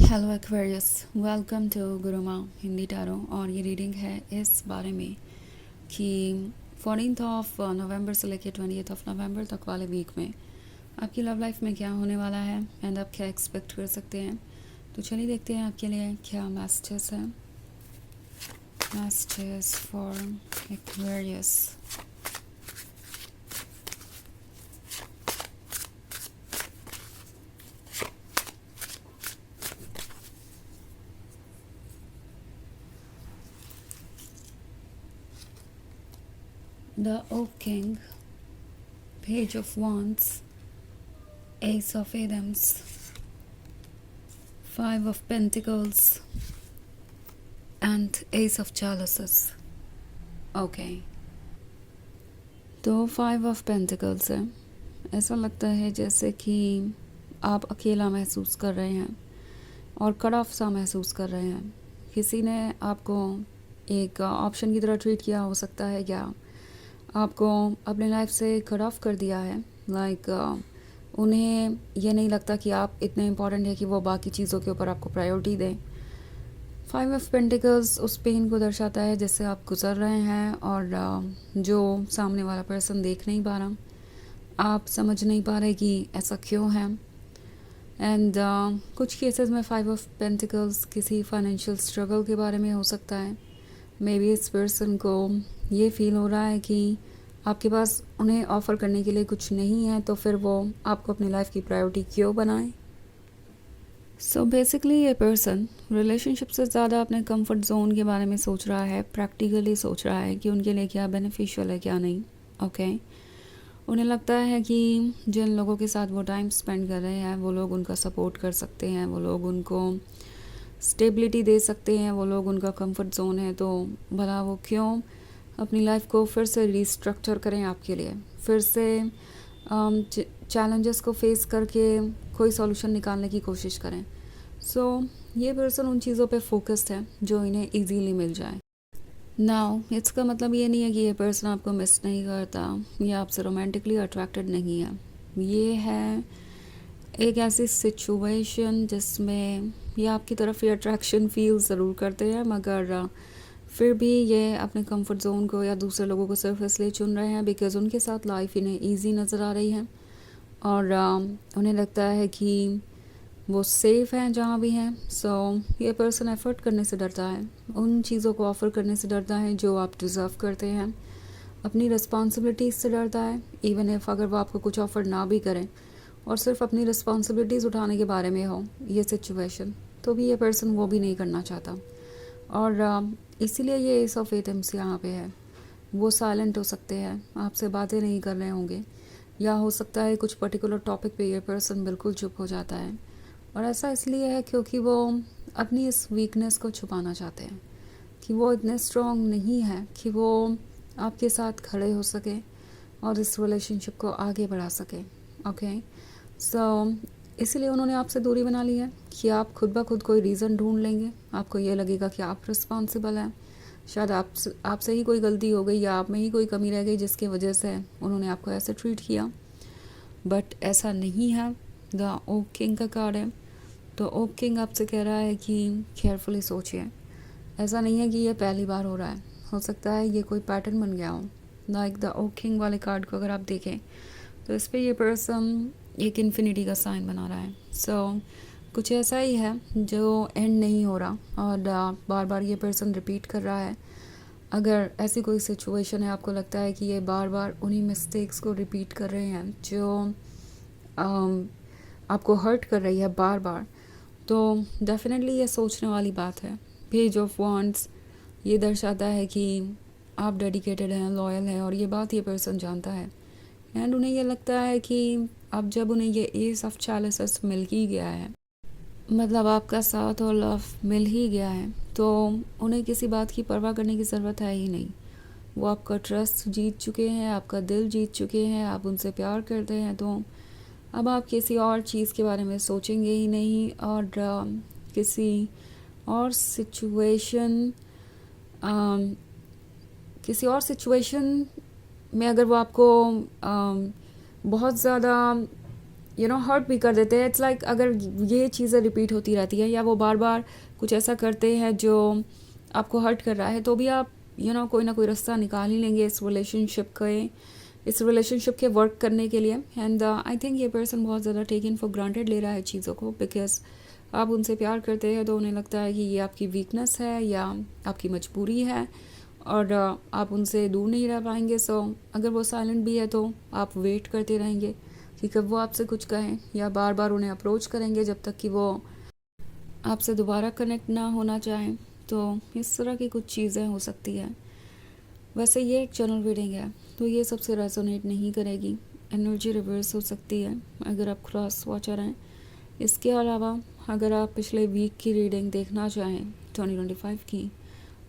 Hello Aquarius, welcome to Guruma Hindi tarot. और ये reading है इस बारे में कि 14th ऑफ नवंबर से लेकर 20th ऑफ नवंबर तक वाले वीक में आपकी लव लाइफ में क्या होने वाला है एंड आप क्या एक्सपेक्ट कर सकते हैं। तो चलिए देखते हैं आपके लिए क्या मैसेजेस हैं। Messages for Aquarius. The Oak King, Page of Wands, Ace of Atoms, Five of Pentacles and Ace of Chalices. Okay, तो 5 ऑफ पेंटिकल्स है। ऐसा लगता है जैसे कि आप अकेला महसूस कर रहे हैं और कट ऑफ सा महसूस कर रहे हैं। किसी ने आपको एक ऑप्शन की तरह ट्रीट किया हो सकता है, या आपको अपने लाइफ से कट ऑफ कर दिया है। लाइक उन्हें ये नहीं लगता कि आप इतने इम्पॉर्टेंट है कि वो बाकी चीज़ों के ऊपर आपको प्रायोरिटी दें। 5 ऑफ पेंटिकल्स उस पेन को दर्शाता है जिससे आप गुजर रहे हैं और जो सामने वाला पर्सन देख नहीं पा रहा, आप समझ नहीं पा रहे कि ऐसा क्यों है। एंड कुछ केसेस में 5 ऑफ पेंटिकल्स किसी फाइनेंशियल स्ट्रगल के बारे में हो सकता है। मे बी इस पर्सन को ये फील हो रहा है कि आपके पास उन्हें ऑफ़र करने के लिए कुछ नहीं है, तो फिर वो आपको अपनी लाइफ की प्रायोरिटी क्यों बनाए। सो बेसिकली ये पर्सन रिलेशनशिप से ज़्यादा अपने कंफर्ट जोन के बारे में सोच रहा है, प्रैक्टिकली सोच रहा है कि उनके लिए क्या बेनिफिशियल है क्या नहीं। ओके, उन्हें लगता है कि जिन लोगों के साथ वो टाइम स्पेंड कर रहे हैं वो लोग उनका सपोर्ट कर सकते हैं, वो लोग उनको स्टेबिलिटी दे सकते हैं, वो लोग उनका कंफर्ट जोन है। तो भला वो क्यों अपनी लाइफ को फिर से रिस्ट्रक्चर करें आपके लिए, फिर से चैलेंजेस को फेस करके कोई सॉल्यूशन निकालने की कोशिश करें। सो ये पर्सन उन चीज़ों पे फोकस्ड है जो इन्हें इजीली मिल जाए। नाउ इसका मतलब ये नहीं है कि ये पर्सन आपको मिस नहीं करता या आपसे रोमांटिकली अट्रैक्टेड नहीं है। ये है एक ऐसी सिचुएशन जिसमें ये आपकी तरफ ये अट्रैक्शन फील ज़रूर करते हैं, मगर फिर भी ये अपने कंफर्ट जोन को या दूसरे लोगों को सिर्फ इसलिए चुन रहे हैं बिकॉज़ उनके साथ लाइफ इन्हें ईजी नज़र आ रही है और उन्हें लगता है कि वो सेफ़ हैं जहाँ भी हैं। सो ये पर्सन एफ़र्ट करने से डरता है, उन चीज़ों को ऑफ़र करने से डरता है जो आप डिज़र्व करते हैं, अपनी रिस्पॉन्सिबिलिटीज़ से डरता है। इवन इफ़ अगर वो आपको कुछ ऑफ़र ना भी करें और सिर्फ अपनी रिस्पॉन्सिबिलिटीज़ उठाने के बारे में हो ये सिचुएशन, तो भी ये पर्सन वो भी नहीं करना चाहता। और इसीलिए ये एस ऑफ एटम्स यहाँ पे है। वो साइलेंट हो सकते हैं, आपसे बातें नहीं कर रहे होंगे, या हो सकता है कुछ पर्टिकुलर टॉपिक पे ये पर्सन बिल्कुल चुप हो जाता है। और ऐसा इसलिए है क्योंकि वो अपनी इस वीकनेस को छुपाना चाहते हैं कि वो इतने स्ट्रॉन्ग नहीं है कि वो आपके साथ खड़े हो सके और इस रिलेशनशिप को आगे बढ़ा सके। ओके, सो इसलिए उन्होंने आपसे दूरी बना ली है कि आप खुद ब खुद कोई रीज़न ढूंढ लेंगे। आपको ये लगेगा कि आप रिस्पॉन्सिबल हैं, शायद आपसे ही कोई गलती हो गई या आप में ही कोई कमी रह गई जिसकी वजह से उन्होंने आपको ऐसे ट्रीट किया, बट ऐसा नहीं है। द ओक किंग का कार्ड है, तो ओक किंग आपसे कह रहा है कि केयरफुली सोचिए। ऐसा नहीं है कि ये पहली बार हो रहा है, हो सकता है ये कोई पैटर्न बन गया हो। लाइक द ओक किंग वाले कार्ड को अगर आप देखें तो इस पर ये पर्सन एक इन्फिनिटी का साइन बना रहा है। सो कुछ ऐसा ही है जो एंड नहीं हो रहा और बार बार ये पर्सन रिपीट कर रहा है। अगर ऐसी कोई सिचुएशन है, आपको लगता है कि ये बार बार उन्हीं मिस्टेक्स को रिपीट कर रहे हैं जो आपको हर्ट कर रही है बार बार, तो डेफिनेटली ये सोचने वाली बात है। पेज ऑफ वॉन्ड्स ये दर्शाता है कि आप डेडिकेटेड हैं, लॉयल हैं, और ये बात ये पर्सन जानता है। एंड उन्हें ये लगता है कि अब जब उन्हें ये एस ऑफ चैलिसेस मिल ही गया है, मतलब आपका साथ और लव मिल ही गया है, तो उन्हें किसी बात की परवाह करने की ज़रूरत है ही नहीं। वो आपका ट्रस्ट जीत चुके हैं, आपका दिल जीत चुके हैं, आप उनसे प्यार करते हैं, तो अब आप किसी और चीज़ के बारे में सोचेंगे ही नहीं। और किसी और सिचुएशन किसी और सिचुएशन में अगर वो आपको बहुत ज़्यादा हर्ट भी कर देते हैं। इट्स लाइक अगर ये चीज़ें रिपीट होती रहती है या वो बार बार कुछ ऐसा करते हैं जो आपको हर्ट कर रहा है, तो भी आप कोई ना कोई रास्ता निकाल ही लेंगे इस रिलेशनशिप के वर्क करने के लिए। एंड आई थिंक ये पर्सन बहुत ज़्यादा टेकन फॉर ग्रांटेड ले रहा है चीज़ों को, बिकॉज आप उनसे प्यार करते हैं तो उन्हें लगता है कि ये आपकी वीकनेस है या आपकी मजबूरी है, और आप उनसे दूर नहीं रह पाएंगे। सो अगर वो साइलेंट भी है तो आप वेट करते रहेंगे कि कब वो आपसे कुछ कहें, या बार बार उन्हें अप्रोच करेंगे जब तक कि वो आपसे दोबारा कनेक्ट ना होना चाहें। तो इस तरह की कुछ चीज़ें हो सकती है। वैसे ये एक जनरल रीडिंग है तो ये सबसे रेजोनेट नहीं करेगी, एनर्जी रिवर्स हो सकती है अगर आप क्रॉस वॉचर हैं। इसके अलावा अगर आप पिछले वीक की रीडिंग देखना चाहें 2025 की,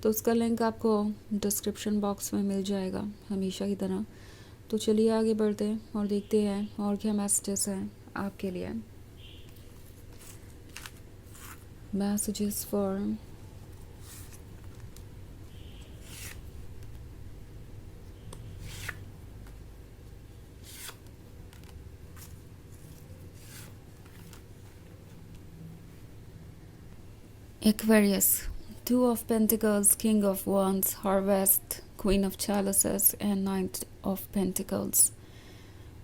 तो उसका लिंक आपको डिस्क्रिप्शन बॉक्स में मिल जाएगा हमेशा की तरह। तो चलिए आगे बढ़ते हैं और देखते हैं और क्या मैसेजेस हैं आपके लिए। Messages for Aquarius, Two of Pentacles, King of Wands, Harvest, Queen of Chalices and Knight of Pentacles.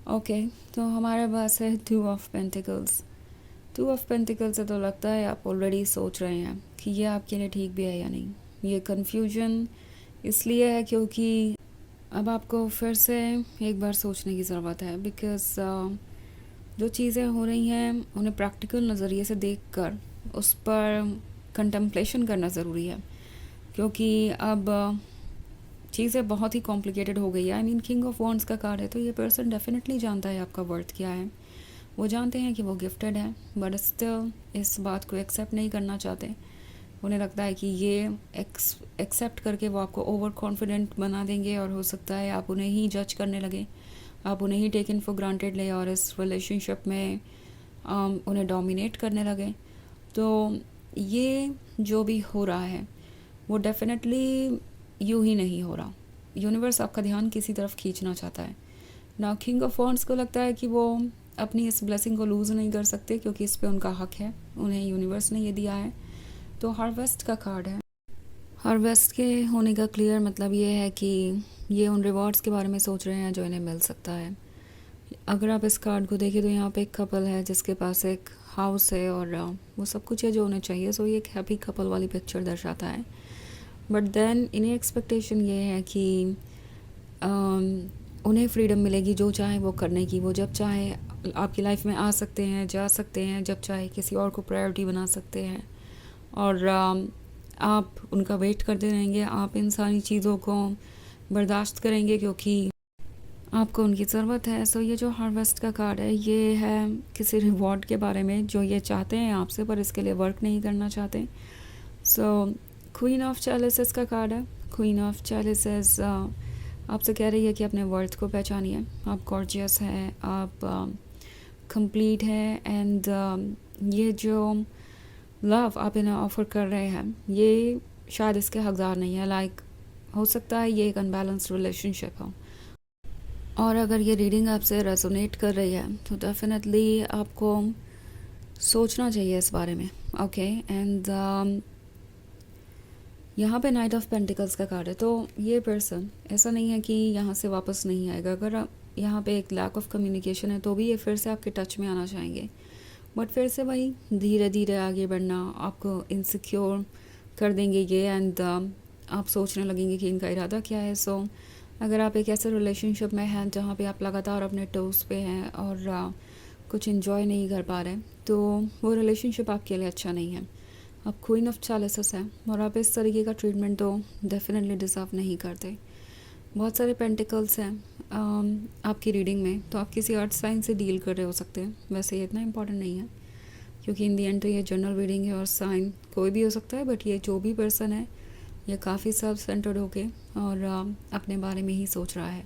Okay, तो हमारे पास है two of pentacles. Two of pentacles से तो लगता है आप ऑलरेडी सोच रहे हैं कि ये आपके लिए ठीक भी है या नहीं। ये कन्फ्यूजन इसलिए है क्योंकि अब आपको फिर से एक बार सोचने की ज़रूरत है, बिकॉज जो चीज़ें हो रही हैं उन्हें प्रैक्टिकल नज़रिए से देखकर उस पर कंटेम्पलेशन करना ज़रूरी है, क्योंकि अब चीज़ें बहुत ही कॉम्प्लिकेटेड हो गई है। I mean king of wands का कार्ड है, तो ये पर्सन डेफिनेटली जानता है आपका वर्थ क्या है। वो जानते हैं कि वो गिफ्टेड है, बट स्टिल इस बात को एक्सेप्ट नहीं करना चाहते। उन्हें लगता है कि ये एक्सेप्ट करके वो आपको ओवर कॉन्फिडेंट बना देंगे और हो सकता है आप उन्हें ही जज करने लगे, आप उन्हें ही टेकन फॉर ग्रांटेड ले और इस रिलेशनशिप में उन्हें डोमिनेट करने लगे। तो ये जो भी हो रहा है वो डेफिनेटली यूँ ही नहीं हो रहा। यूनिवर्स आपका ध्यान किसी तरफ खींचना चाहता है ना। किंग ऑफ वॉन्ड्स को लगता है कि वो अपनी इस ब्लेसिंग को लूज़ नहीं कर सकते क्योंकि इस पे उनका हक है, उन्हें यूनिवर्स ने ये दिया है। तो हार्वेस्ट का कार्ड है। हार्वेस्ट के होने का क्लियर मतलब ये है कि ये उन रिवॉर्ड्स के बारे में सोच रहे हैं जो इन्हें मिल सकता है। अगर आप इस कार्ड को देखें तो यहाँ पे एक कपल है जिसके पास एक हाउस है और वो सब कुछ है जो उन्हें चाहिए। सो ये एक हैप्पी कपल वाली पिक्चर दर्शाता है। बट देन इन्हें एक्सपेक्टेशन ये है कि उन्हें फ्रीडम मिलेगी जो चाहे वो करने की। वो जब चाहे आपकी लाइफ में आ सकते हैं, जा सकते हैं, जब चाहे किसी और को प्रायोरिटी बना सकते हैं, और आप उनका वेट करते रहेंगे। आप इन सारी चीज़ों को बर्दाश्त करेंगे क्योंकि आपको उनकी ज़रूरत है। सो ये जो हार्वेस्ट का कार्ड है ये है किसी रिवॉर्ड के बारे में जो ये चाहते हैं आपसे, पर इसके लिए वर्क नहीं करना चाहते। सो क्वीन ऑफ चैलिसेस का कार्ड है। क्वीन ऑफ चैलिसेस आपसे कह रही है कि अपने वर्थ को पहचानिए। आप गॉर्जियस हैं, आप कंप्लीट हैं, एंड ये जो लव आप इन्हें ऑफ़र कर रहे हैं ये शायद इसके हकदार नहीं है। लाइक हो सकता है ये एक अनबैलेंस्ड रिलेशनशिप हो। और अगर ये रीडिंग आपसे रेजोनेट कर रही है तो डेफिनेटली आपको सोचना चाहिए इस बारे में। ओके, एंड यहाँ पे नाइट ऑफ पेंटिकल्स का कार्ड है। तो ये पर्सन ऐसा नहीं है कि यहाँ से वापस नहीं आएगा। अगर यहाँ पे एक लैक ऑफ कम्युनिकेशन है तो भी ये फिर से आपके टच में आना चाहेंगे, बट फिर से वही धीरे धीरे आगे बढ़ना आपको इनसिक्योर कर देंगे ये, एंड आप सोचने लगेंगे कि इनका इरादा क्या है। सो अगर आप एक ऐसे रिलेशनशिप में हैं जहाँ पे आप लगातार अपने टोस पे हैं और कुछ इन्जॉय नहीं कर पा रहे, तो वो रिलेशनशिप आपके लिए अच्छा नहीं है। आप क्वीन ऑफ चैलिसेस हैं और आप इस तरीके का ट्रीटमेंट तो डेफिनेटली डिज़र्व नहीं करते। बहुत सारे पेंटिकल्स हैं आपकी रीडिंग में, तो आप किसी अर्थ साइन से डील कर रहे हो सकते हैं। वैसे ये इतना इंपॉर्टेंट नहीं है क्योंकि इन दी एंड तो ये जनरल रीडिंग है और साइन कोई भी हो सकता है, बट ये जो भी पर्सन है ये काफ़ी सेल्फ सेंटर्ड होके और अपने बारे में ही सोच रहा है,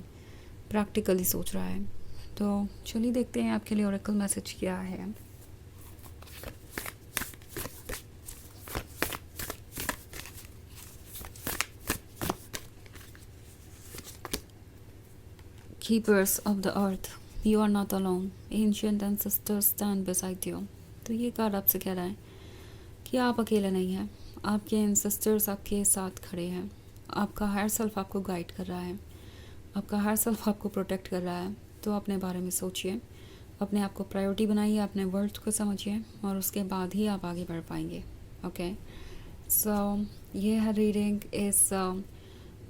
प्रैक्टिकली सोच रहा है। तो चलिए देखते हैं आपके लिए ओरेकल मैसेज क्या है। Keepers of the earth, you are not alone, ancient ancestors stand beside you. तो ये कार्ड आपसे कह रहा है कि आप अकेले नहीं हैं, आपके एंसेस्टर्स आपके साथ खड़े हैं। आपका हायर सेल्फ आपको गाइड कर रहा है, आपका हायर सेल्फ आपको प्रोटेक्ट कर रहा है। तो अपने बारे में सोचिए, अपने आप को प्रायोरिटी बनाइए, अपने वर्ल्ड को समझिए और उसके बाद ही आप आगे बढ़ पाएंगे। ओके, सो ये है रीडिंग इस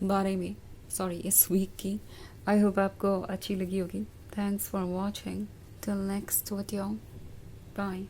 बारे में, सॉरी इस वीक की। आई होप आपको अच्छी लगी होगी। Thanks for watching, till next video, bye.